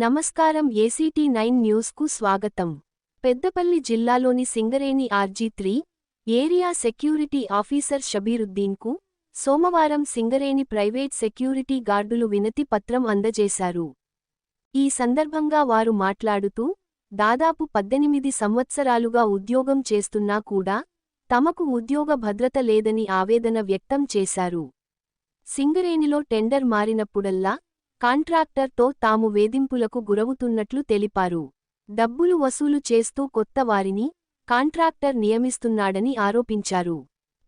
నమస్కారం ఏసీటీ 9 న్యూస్కు స్వాగతం. పెద్దపల్లి జిల్లాలోని Singareni RG3 area security officer షబీరుద్దీన్కు సోమవారం సింగరేణి ప్రైవేట్ సెక్యూరిటీ గార్డులు వినతి పత్రం అందజేశారు. ఈ సందర్భంగా వారు మాట్లాడుతూ, దాదాపు 18 సంవత్సరాలుగా ఉద్యోగం చేస్తున్నా కూడా తమకు ఉద్యోగ భద్రత లేదని ఆవేదన వ్యక్తం చేశారు. సింగరేణిలో టెండర్ మారినప్పుడల్లా కాంట్రాక్టర్తో తాము వేధింపులకు గురవుతున్నట్లు తెలిపారు. డబ్బులు వసూలు చేస్తూ కొత్త వారిని కాంట్రాక్టర్ నియమిస్తున్నాడని ఆరోపించారు.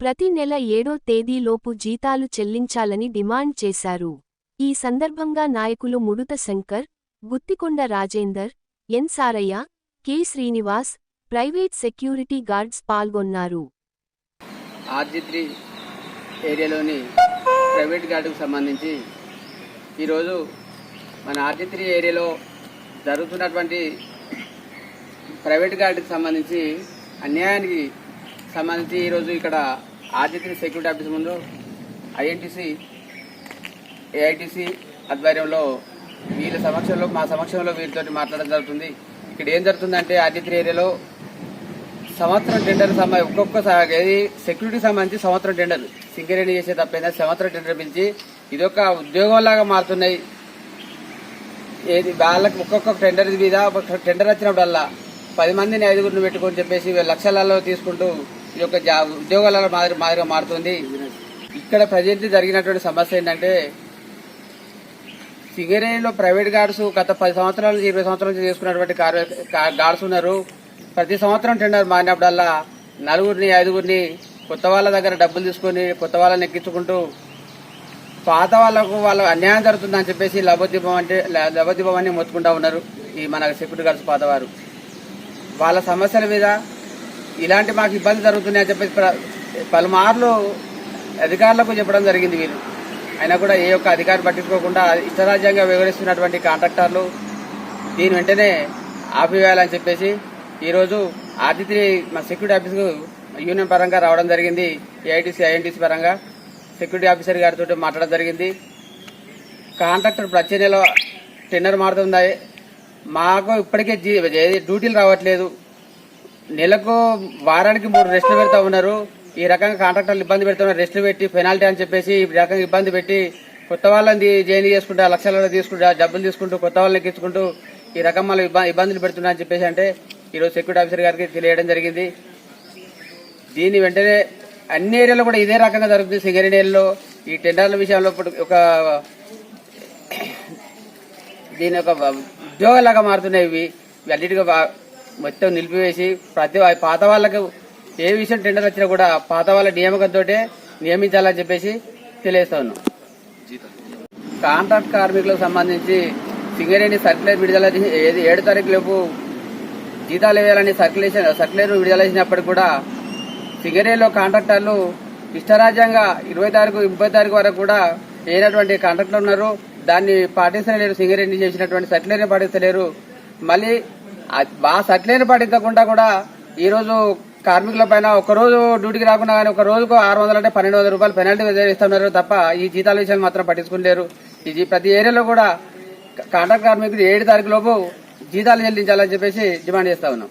ప్రతి నెల 7వ తేదీలోపు జీతాలు చెల్లించాలని డిమాండ్ చేశారు. ఈ సందర్భంగా నాయకులు Muduta Shankar, Guttikonda Rajender, N Saraiah, K Srinivas, private security guards పాల్గొన్నారు. RG3 ఏరియాలోని ప్రైవేట్ గార్డుకు సంబంధించి ఈరోజు మన RG3 ఏరియాలో జరుగుతున్నటువంటి ప్రైవేట్ గార్డుకి సంబంధించి అన్యాయానికి సంబంధించి ఈరోజు ఇక్కడ RG3 సెక్యూరిటీ ఆఫీస్ ముందు INTC, AITC ఆధ్వర్యంలో వీళ్ళ సమక్షంలో మా సమక్షంలో వీరితో మాట్లాడడం జరుగుతుంది. ఇక్కడ ఏం జరుగుతుందంటే RG3 ఏరియాలో సంవత్సరం టెండర్ ఒక్కొక్కసారి సెక్యూరిటీ సంబంధించి సంవత్సరం టెండర్ సింగరేణి చేసే తప్పైనా సంవత్సరం టెండర్ పిలిచి ఇదొక ఉద్యోగంలాగా మారుతున్నాయి. ఏది వాళ్ళకి ఒక్కొక్క టెండర్ మీద టెండర్ వచ్చినప్పుడల్లా 10 మందిని 5గురిని పెట్టుకొని చెప్పేసి లక్షలలో తీసుకుంటూ ఇది ఒక ఉద్యోగాల మాదిరిగా మారుతుంది. ఇక్కడ ప్రజెంట్ జరిగినటువంటి సమస్య ఏంటంటే సింగరేణిలో ప్రైవేట్ గార్డ్స్ గత 10 సంవత్సరాల నుంచి 20 సంవత్సరాల నుంచి చేసుకున్నటువంటి గార్డ్స్ ఉన్నారు. ప్రతి సంవత్సరం టెండర్ మారినప్పుడల్లా 4గురిని 5గురిని కొత్త వాళ్ళ దగ్గర డబ్బులు తీసుకొని కొత్త వాళ్ళని ఎక్కించుకుంటూ పాత వాళ్ళకు అన్యాయం జరుగుతుందని చెప్పేసి లభోదీపం అని మొత్తుకుంటా ఉన్నారు. ఈ మన సెక్యూరిటీ గార్డ్స్ పాతవారు వాళ్ళ సమస్యల మీద ఇలాంటి మాకు ఇబ్బంది జరుగుతున్నాయని చెప్పేసి పలుమార్లు అధికారులకు చెప్పడం జరిగింది. వీళ్ళు అయినా కూడా ఏ ఒక్క అధికారి పట్టించుకోకుండా ఇష్టరాజ్యంగా వివరిస్తున్నటువంటి కాంట్రాక్టర్లు దీని వెంటనే ఆపివేయాలని చెప్పేసి ఈరోజు RG3 మా సెక్యూరిటీ ఆఫీస్కు యూనియన్ పరంగా రావడం జరిగింది. AITC, INTC పరంగా సెక్యూరిటీ ఆఫీసర్ గారితో మాట్లాడడం జరిగింది. కాంట్రాక్టర్ ప్రతి నెల టెండర్ మారుతుందా, మాకు ఇప్పటికే డ్యూటీలు రావట్లేదు, నెలకు వారానికి 3 రెస్టులు పెడతా ఉన్నారు. ఈ రకంగా కాంట్రాక్టర్లు ఇబ్బంది పెడుతున్నారు. రెస్టులు పెట్టి పెనాల్టీ అని చెప్పేసి ఈ రకంగా ఇబ్బంది పెట్టి కొత్త వాళ్ళని జైలు చేసుకుంటూ లక్షలలో తీసుకుంటూ డబ్బులు తీసుకుంటూ కొత్త వాళ్ళని ఎక్కించుకుంటూ ఈ రకం మళ్ళీ ఇబ్బందులు పెడుతున్నా అని చెప్పేసి అంటే ఈరోజు సెక్యూరిటీ ఆఫీసర్ గారికి తెలియడం జరిగింది. దీని వెంటనే అన్ని ఏరియాలో కూడా ఇదే రకంగా జరుగుతుంది. సింగరేణి ఏరియాలో ఈ టెండర్ల విషయంలో దీని ఒక ఉద్యోగాలాగా మారుతున్నాయి. ఇవి అన్నిటిగా మొత్తం నిలిపివేసి ప్రతి పాత వాళ్ళకు ఏ విషయం టెండర్ వచ్చినా కూడా పాత వాళ్ళ నియామకంతో నియమించాలని చెప్పేసి తెలియజేస్తా ఉన్నాం. కాంట్రాక్ట్ కార్మికులకు సంబంధించి సింగరేణి సర్క్యులర్ విడుదల 7 తారీఖు లోపు జీతాలు వేయాలని సర్క్యులర్ విడుదల చేసినప్పటికీ కూడా సింగరేణిలో కాంట్రాక్టర్లు ఇష్టరాజ్యంగా 20 తారీఖు 30 తారీఖు వరకు కూడా వేయనటువంటి కాంట్రాక్టర్లు ఉన్నారు. దాన్ని పాటించలేరు. సింగరేణి చేసినటువంటి సర్క్యులర్ని పాటించలేరు. మళ్ళీ ఆ సర్క్యులర్ని పాటించకుండా కూడా ఈరోజు కార్మికుల పైన ఒకరోజు డ్యూటీకి రాకుండా కానీ ఒక రోజుకు 600 అంటే 1200 రూపాయలు పెనాల్టీ ఇస్తున్నారు తప్ప ఈ జీతాల విషయాలు మాత్రం పట్టించుకోలేరు. ఇది ప్రతి ఏరియాలో కూడా కాంట్రాక్ట్ కార్మికులు 7 తారీఖు లోపు జీతాలు చెల్లించాలని చెప్పేసి డిమాండ్ చేస్తా ఉన్నాం.